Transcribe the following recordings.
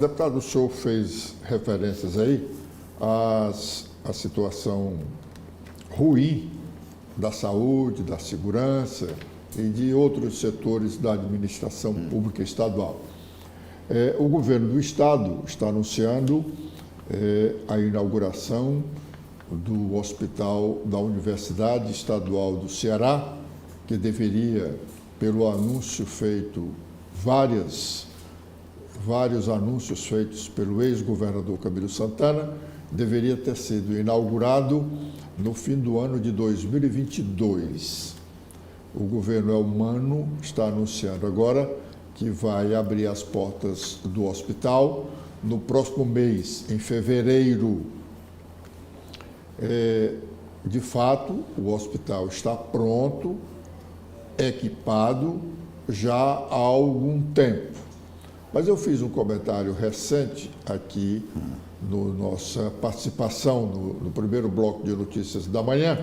Deputado, o senhor fez referências aí à situação ruim da saúde, da segurança e de outros setores da administração pública estadual. O governo do estado está anunciando a inauguração do Hospital da Universidade Estadual do Ceará, que deveria, pelo anúncio feito, vários anúncios feitos pelo ex-governador Camilo Santana, deveria ter sido inaugurado no fim do ano de 2022. O governo Elmano está anunciando agora que vai abrir as portas do hospital no próximo mês, em fevereiro. De fato, o hospital está pronto, equipado já há algum tempo. Mas eu fiz um comentário recente aqui na nossa participação no primeiro bloco de notícias da manhã,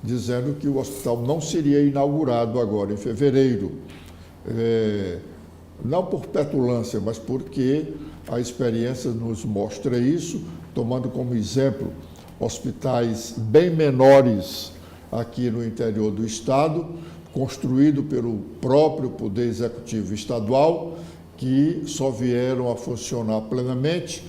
dizendo que o hospital não seria inaugurado agora em fevereiro, não por petulância, mas porque a experiência nos mostra isso, tomando como exemplo hospitais bem menores aqui no interior do estado, construído pelo próprio Poder Executivo Estadual, que só vieram a funcionar plenamente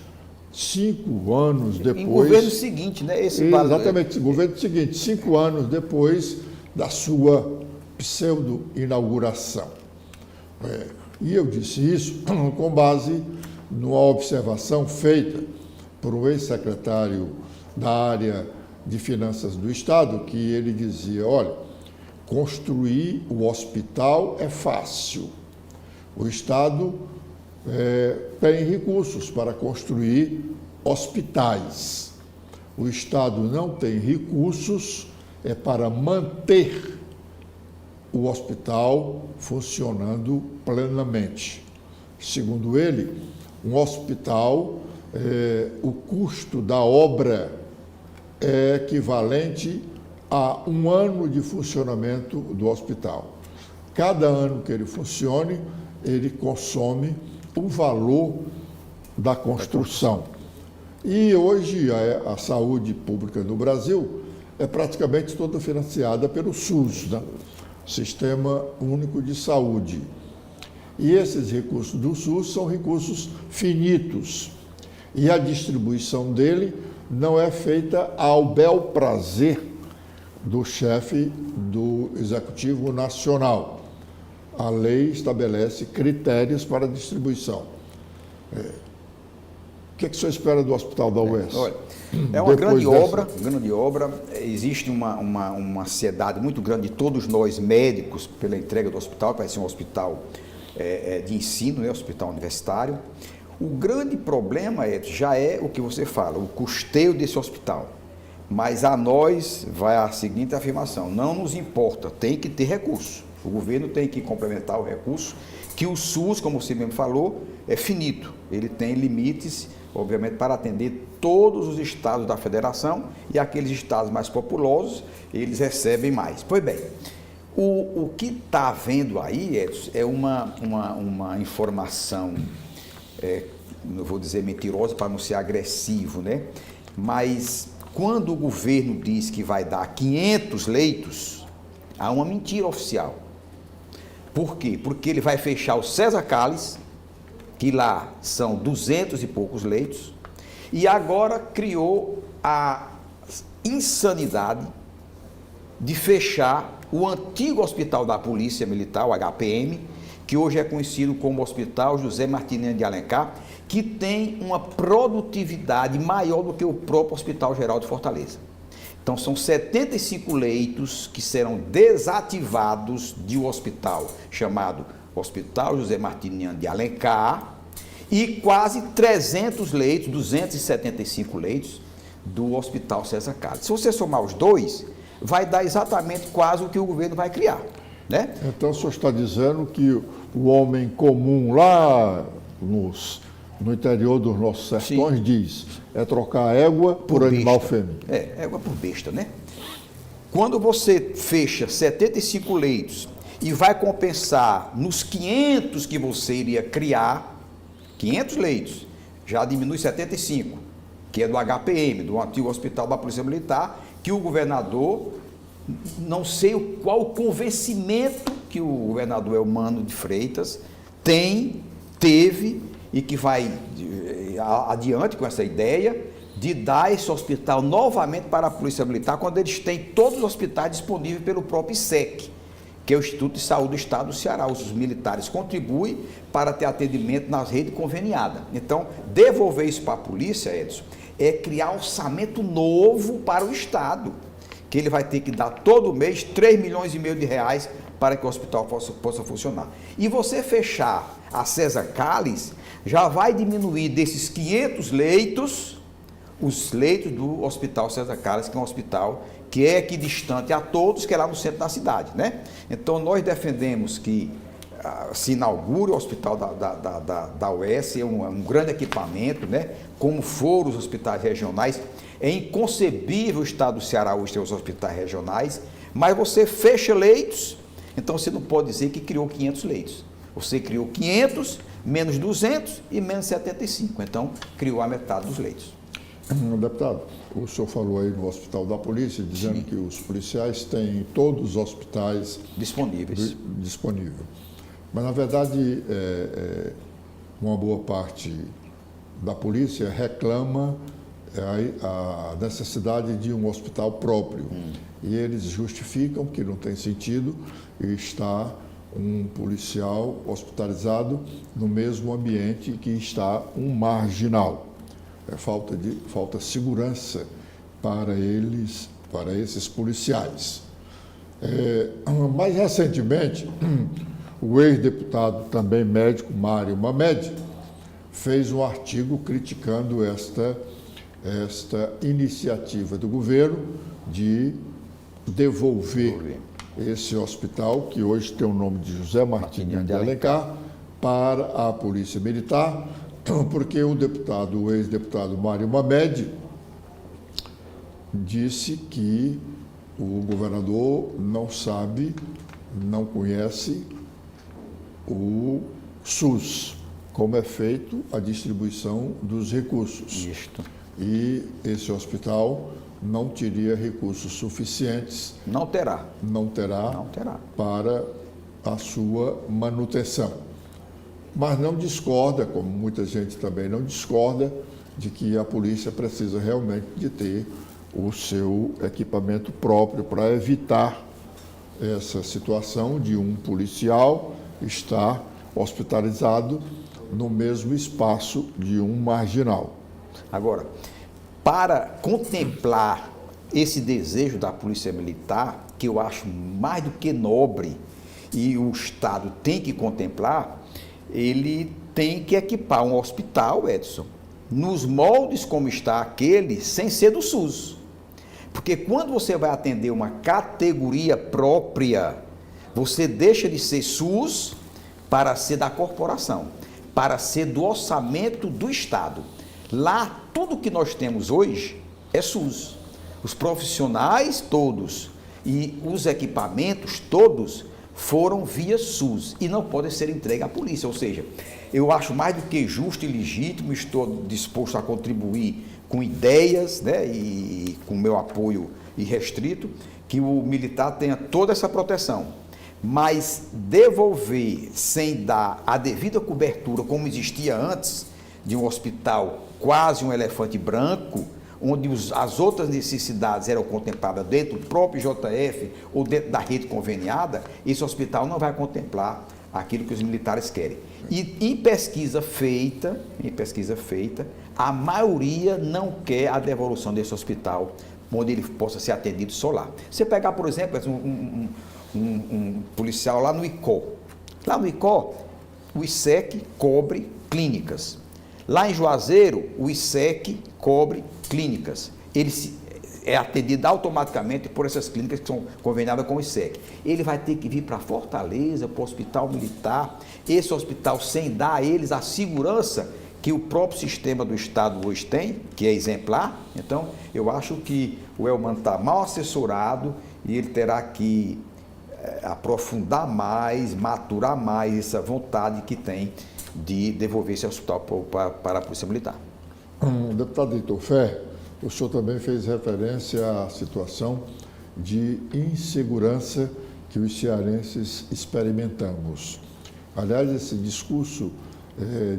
5 anos depois. Em governo seguinte, né? Exatamente, governo seguinte, 5 anos depois da sua pseudo-inauguração. E eu disse isso com base numa observação feita por um ex-secretário da área de finanças do Estado, que ele dizia, olha, construir o hospital é fácil. O Estado tem recursos para construir hospitais. O Estado não tem recursos para manter o hospital funcionando plenamente. Segundo ele, um hospital, o custo da obra é equivalente a 1 ano de funcionamento do hospital. Cada ano que ele funcione, ele consome o valor da construção. E hoje a saúde pública no Brasil é praticamente toda financiada pelo SUS, né? Sistema Único de Saúde. E esses recursos do SUS são recursos finitos. E a distribuição dele não é feita ao bel prazer do chefe do Executivo Nacional. A lei estabelece critérios para a distribuição. O que o senhor espera do Hospital da UES? Olha, é uma grande obra. Existe uma ansiedade muito grande de todos nós médicos pela entrega do hospital, que vai ser um hospital de ensino, né, hospital universitário. O grande problema já é o que você fala, o custeio desse hospital. Mas a nós vai a seguinte afirmação, não nos importa, tem que ter recurso. O governo tem que complementar o recurso, que o SUS, como você mesmo falou, é finito. Ele tem limites, obviamente, para atender todos os estados da federação e aqueles estados mais populosos, eles recebem mais. Pois bem, o que está havendo aí, Edson, é uma informação, não vou dizer mentirosa para não ser agressivo, né? Mas quando o governo diz que vai dar 500 leitos, há uma mentira oficial. Por quê? Porque ele vai fechar o César Calles, que lá são 200 e poucos leitos, e agora criou a insanidade de fechar o antigo hospital da Polícia Militar, o HPM, que hoje é conhecido como Hospital José Martiniano de Alencar, que tem uma produtividade maior do que o próprio Hospital Geral de Fortaleza. Então, são 75 leitos que serão desativados de um hospital chamado Hospital José Martiniano de Alencar e quase 300 leitos, 275 leitos do Hospital César Calles. Se você somar os dois, vai dar exatamente quase o que o governo vai criar, né? Então, o senhor está dizendo que o homem comum lá no interior dos nossos sertões, sim, diz, é trocar égua por animal fêmea. Égua por besta, né? Quando você fecha 75 leitos e vai compensar nos 500 que você iria criar, 500 leitos, já diminui 75, que é do HPM, do antigo Hospital da Polícia Militar, que o governador, não sei qual o convencimento que o governador Eumano de Freitas teve e que vai adiante com essa ideia de dar esse hospital novamente para a Polícia Militar, quando eles têm todos os hospitais disponíveis pelo próprio ISEC, que é o Instituto de Saúde do Estado do Ceará. Os militares contribuem para ter atendimento nas redes conveniadas. Então, devolver isso para a polícia, Edson, é criar orçamento novo para o Estado, que ele vai ter que dar todo mês 3,5 milhões de reais para que o hospital possa funcionar. E você fechar a César Calles, já vai diminuir desses 500 leitos, os leitos do Hospital César Calles, que é um hospital que é equidistante a todos, que é lá no centro da cidade, né? Então, nós defendemos que se inaugure o hospital da UES, é um grande equipamento, né? Como foram os hospitais regionais. É inconcebível o Estado do Ceará hoje ter os hospitais regionais, mas você fecha leitos, então você não pode dizer que criou 500 leitos. Você criou 500, menos 200 e menos 75. Então, criou a metade dos leitos. Deputado, o senhor falou aí no Hospital da Polícia, dizendo que os policiais têm todos os hospitais disponíveis. Mas, na verdade, uma boa parte da polícia reclama a necessidade de um hospital próprio. E eles justificam que não tem sentido estar um policial hospitalizado no mesmo ambiente que está um marginal. Falta segurança para eles, para esses policiais. Mais recentemente, o ex-deputado, também médico, Mário Mamed, fez um artigo criticando esta iniciativa do governo de devolver esse hospital, que hoje tem o nome de José Martinho de Alencar, para a Polícia Militar, porque o ex-deputado Mário Mamed disse que o governador não sabe, não conhece o SUS, como é feito a distribuição dos recursos. Isto. E esse hospital não teria recursos suficientes. Não terá para a sua manutenção. Mas não discorda, como muita gente também não discorda, de que a polícia precisa realmente de ter o seu equipamento próprio para evitar essa situação de um policial estar hospitalizado no mesmo espaço de um marginal. Agora, para contemplar esse desejo da Polícia Militar, que eu acho mais do que nobre, e o Estado tem que contemplar, ele tem que equipar um hospital, Edson, nos moldes como está aquele, sem ser do SUS. Porque quando você vai atender uma categoria própria, você deixa de ser SUS para ser da corporação, para ser do orçamento do Estado. Lá, tudo que nós temos hoje é SUS. Os profissionais todos e os equipamentos todos foram via SUS e não podem ser entregues à polícia. Ou seja, eu acho mais do que justo e legítimo, estou disposto a contribuir com ideias, né, e com meu apoio irrestrito, que o militar tenha toda essa proteção. Mas devolver sem dar a devida cobertura, como existia antes, de um hospital quase um elefante branco, onde as outras necessidades eram contempladas dentro do próprio JF ou dentro da rede conveniada, esse hospital não vai contemplar aquilo que os militares querem. E em pesquisa feita, a maioria não quer a devolução desse hospital, onde ele possa ser atendido só lá. Você pegar, por exemplo, um policial lá no ICO. Lá no ICO, o ISEC cobre clínicas. Lá em Juazeiro, o ISEC cobre clínicas. Ele é atendido automaticamente por essas clínicas que são conveniadas com o ISEC. Ele vai ter que vir para Fortaleza, para o Hospital Militar, esse hospital sem dar a eles a segurança que o próprio sistema do Estado hoje tem, que é exemplar. Então, eu acho que o Eumano está mal assessorado e ele terá que aprofundar mais, maturar mais essa vontade que tem de devolver esse hospital para a Polícia Militar. Deputado Heitor Ferrer, o senhor também fez referência à situação de insegurança que os cearenses experimentamos. Aliás, esse discurso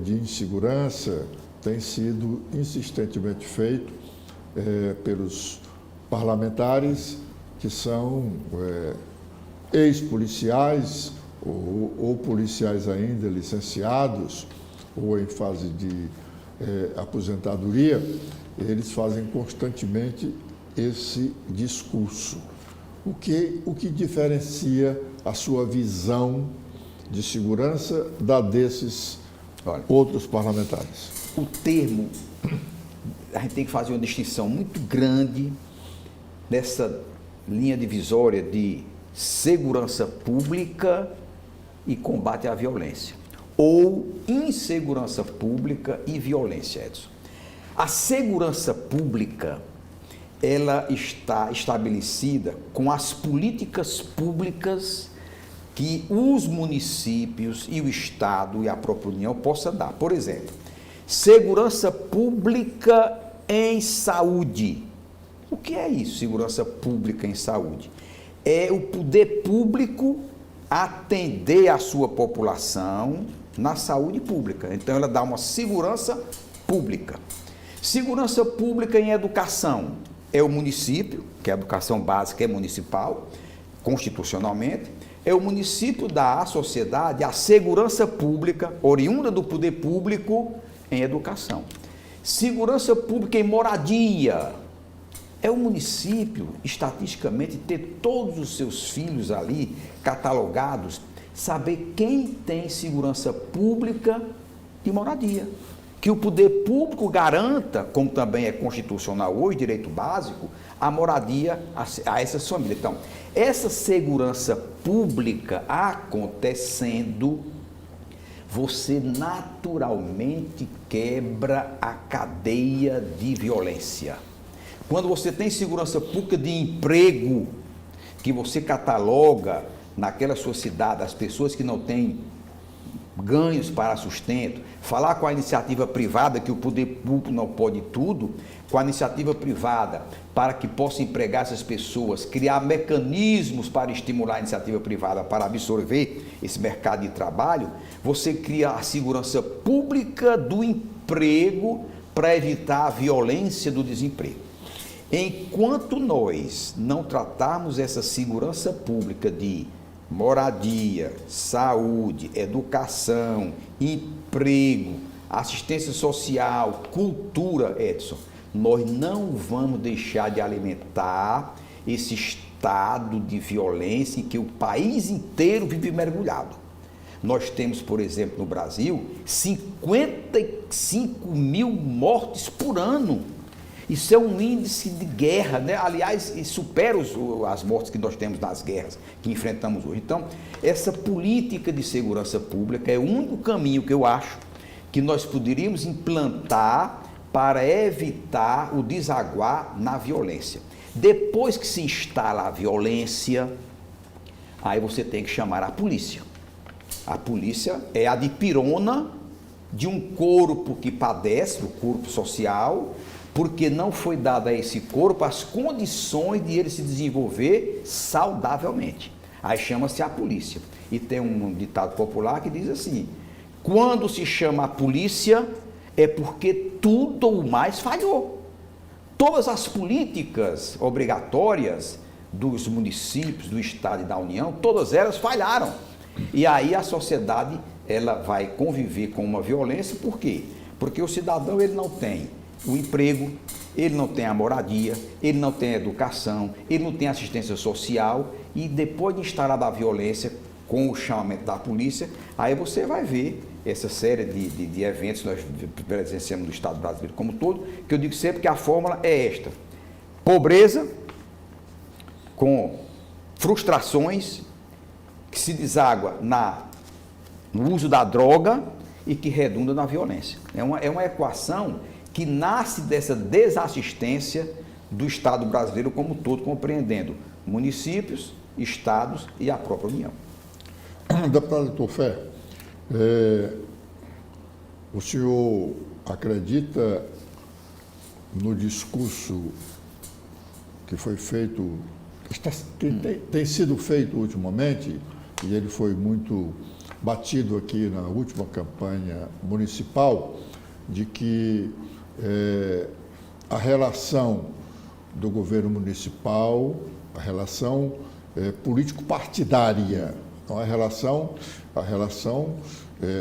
de insegurança tem sido insistentemente feito pelos parlamentares que são ex-policiais ou policiais ainda licenciados ou em fase de aposentadoria. Eles fazem constantemente esse discurso. O que diferencia a sua visão de segurança da desses outros parlamentares? O termo, a gente tem que fazer uma distinção muito grande nessa linha divisória de segurança pública e combate à violência, ou insegurança pública e violência, Edson. A segurança pública, ela está estabelecida com as políticas públicas que os municípios e o Estado e a própria União possam dar. Por exemplo, segurança pública em saúde. O que é isso, segurança pública em saúde? É o poder público atender a sua população na saúde pública. Então, ela dá uma segurança pública. Segurança pública em educação. É o município, que a educação básica é municipal, constitucionalmente. É o município dar à sociedade a segurança pública, oriunda do poder público, em educação. Segurança pública em moradia. É o município, estatisticamente, ter todos os seus filhos ali catalogados, saber quem tem segurança pública de moradia. Que o poder público garanta, como também é constitucional hoje, direito básico, a moradia a essas famílias. Então, essa segurança pública acontecendo, você naturalmente quebra a cadeia de violência. Quando você tem segurança pública de emprego, que você cataloga naquela sua cidade as pessoas que não têm ganhos para sustento, falar com a iniciativa privada, que o poder público não pode tudo, com a iniciativa privada, para que possa empregar essas pessoas, criar mecanismos para estimular a iniciativa privada para absorver esse mercado de trabalho, você cria a segurança pública do emprego para evitar a violência do desemprego. Enquanto nós não tratarmos essa segurança pública de moradia, saúde, educação, emprego, assistência social, cultura, Edson, nós não vamos deixar de alimentar esse estado de violência em que o país inteiro vive mergulhado. Nós temos, por exemplo, no Brasil, 55 mil mortes por ano. Isso é um índice de guerra, né? Aliás, supera as mortes que nós temos nas guerras que enfrentamos hoje. Então, essa política de segurança pública é o único caminho que eu acho que nós poderíamos implantar para evitar o desaguar na violência. Depois que se instala a violência, aí você tem que chamar a polícia. A polícia é a dipirona de um corpo que padece, o corpo social, porque não foi dada a esse corpo as condições de ele se desenvolver saudavelmente. Aí chama-se a polícia. E tem um ditado popular que diz assim: quando se chama a polícia, é porque tudo ou mais falhou. Todas as políticas obrigatórias dos municípios, do Estado e da União, todas elas falharam. E aí a sociedade, ela vai conviver com uma violência, por quê? Porque o cidadão, ele não tem o emprego, ele não tem a moradia, ele não tem a educação, ele não tem assistência social, e depois de instalada a violência com o chamamento da polícia, aí você vai ver essa série de eventos que nós presenciamos no Estado brasileiro como um todo, que eu digo sempre que a fórmula é esta: pobreza com frustrações que se deságua no uso da droga e que redunda na violência. É uma equação que nasce dessa desassistência do Estado brasileiro como um todo, compreendendo municípios, estados e a própria União. Deputado Heitor Ferrer, O senhor acredita no discurso que foi feito, que tem sido feito ultimamente, e ele foi muito batido aqui na última campanha municipal, de que a relação do governo municipal, a relação político-partidária, então a relação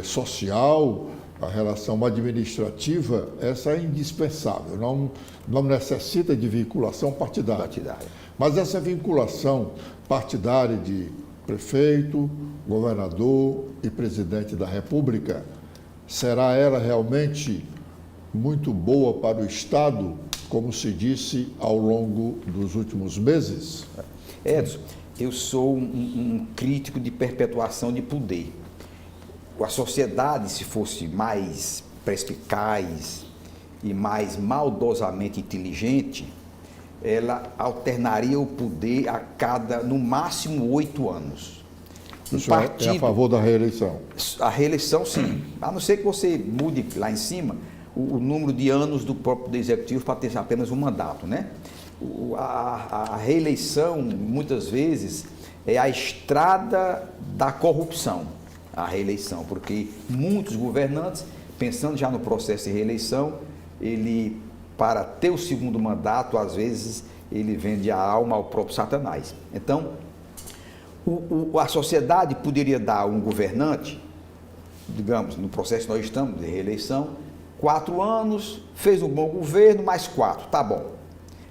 social, a relação administrativa, essa é indispensável, não necessita de vinculação partidária. Mas essa vinculação partidária de prefeito, governador e presidente da República, será ela realmente muito boa para o Estado, como se disse ao longo dos últimos meses? Edson, eu sou um crítico de perpetuação de poder. A sociedade, se fosse mais perspicaz e mais maldosamente inteligente, ela alternaria o poder a cada, no máximo, 8 anos. O senhor é a favor da reeleição? A reeleição, sim. A não ser que você mude lá em cima o número de anos do próprio executivo para ter apenas um mandato, né? A reeleição, muitas vezes, é a estrada da corrupção, a reeleição, porque muitos governantes, pensando já no processo de reeleição, ele, para ter o segundo mandato, às vezes, ele vende a alma ao próprio Satanás. Então, a sociedade poderia dar a um governante, digamos, no processo que nós estamos de reeleição, 4 anos, fez um bom governo, mais 4, tá bom.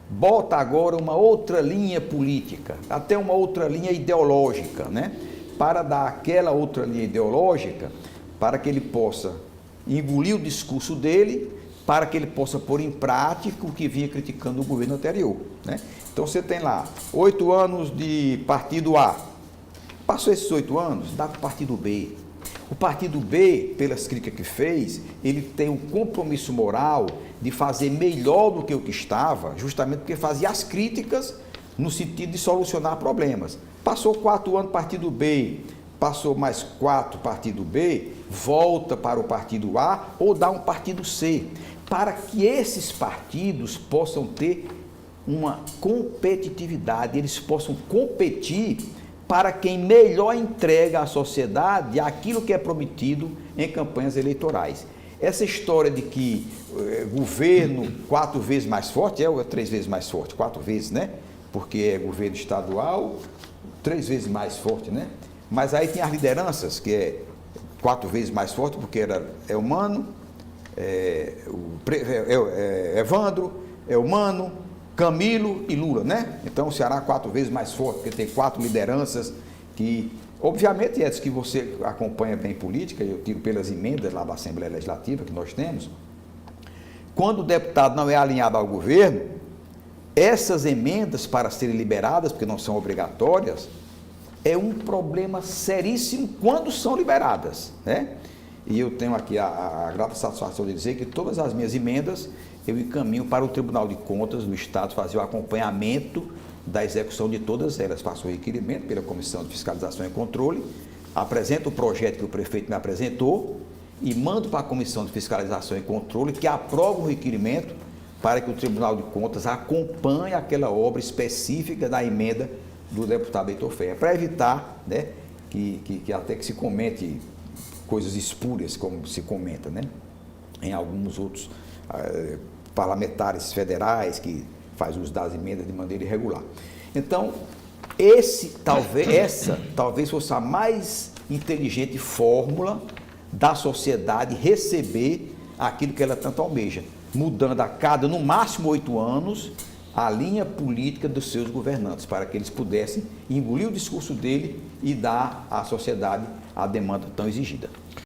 Bota agora uma outra linha política, até uma outra linha ideológica, né? Para dar aquela outra linha ideológica, para que ele possa engolir o discurso dele, para que ele possa pôr em prática o que vinha criticando o governo anterior, né? Então você tem lá 8 anos de partido A, passou esses 8 anos, dá para o partido B. O partido B, pelas críticas que fez, ele tem o compromisso moral de fazer melhor do que o que estava, justamente porque fazia as críticas no sentido de solucionar problemas. Passou 4 anos partido B, passou mais 4 partido B, volta para o partido A ou dá um partido C, para que esses partidos possam ter uma competitividade, eles possam competir para quem melhor entrega à sociedade aquilo que é prometido em campanhas eleitorais. Essa história de que governo 4 vezes mais forte, é 3 vezes mais forte, 4 vezes, né? Porque é governo estadual, 3 vezes mais forte, né? Mas aí tem as lideranças, que é 4 vezes mais forte, porque era Elmano, Evandro, Elmano, Camilo e Lula, né? Então o Ceará 4 vezes mais forte, porque tem 4 lideranças que, obviamente, Edson, que você acompanha bem política, eu tiro pelas emendas lá da Assembleia Legislativa que nós temos, quando o deputado não é alinhado ao governo, essas emendas para serem liberadas, porque não são obrigatórias, é um problema seríssimo quando são liberadas, né? E eu tenho aqui a grata satisfação de dizer que todas as minhas emendas eu encaminho para o Tribunal de Contas do Estado fazer o acompanhamento da execução de todas elas. Faço o requerimento pela Comissão de Fiscalização e Controle, apresento o projeto que o prefeito me apresentou e mando para a Comissão de Fiscalização e Controle que aprova o requerimento para que o Tribunal de Contas acompanhe aquela obra específica da emenda do deputado Heitor Ferrer, para evitar, né, que até que se comente coisas espúrias, como se comenta, né, em alguns outros parlamentares federais que fazem uso das emendas de maneira irregular. Então, essa talvez fosse a mais inteligente fórmula da sociedade receber aquilo que ela tanto almeja, mudando a cada, no máximo, 8 anos, a linha política dos seus governantes, para que eles pudessem engolir o discurso dele e dar à sociedade a demanda tão exigida.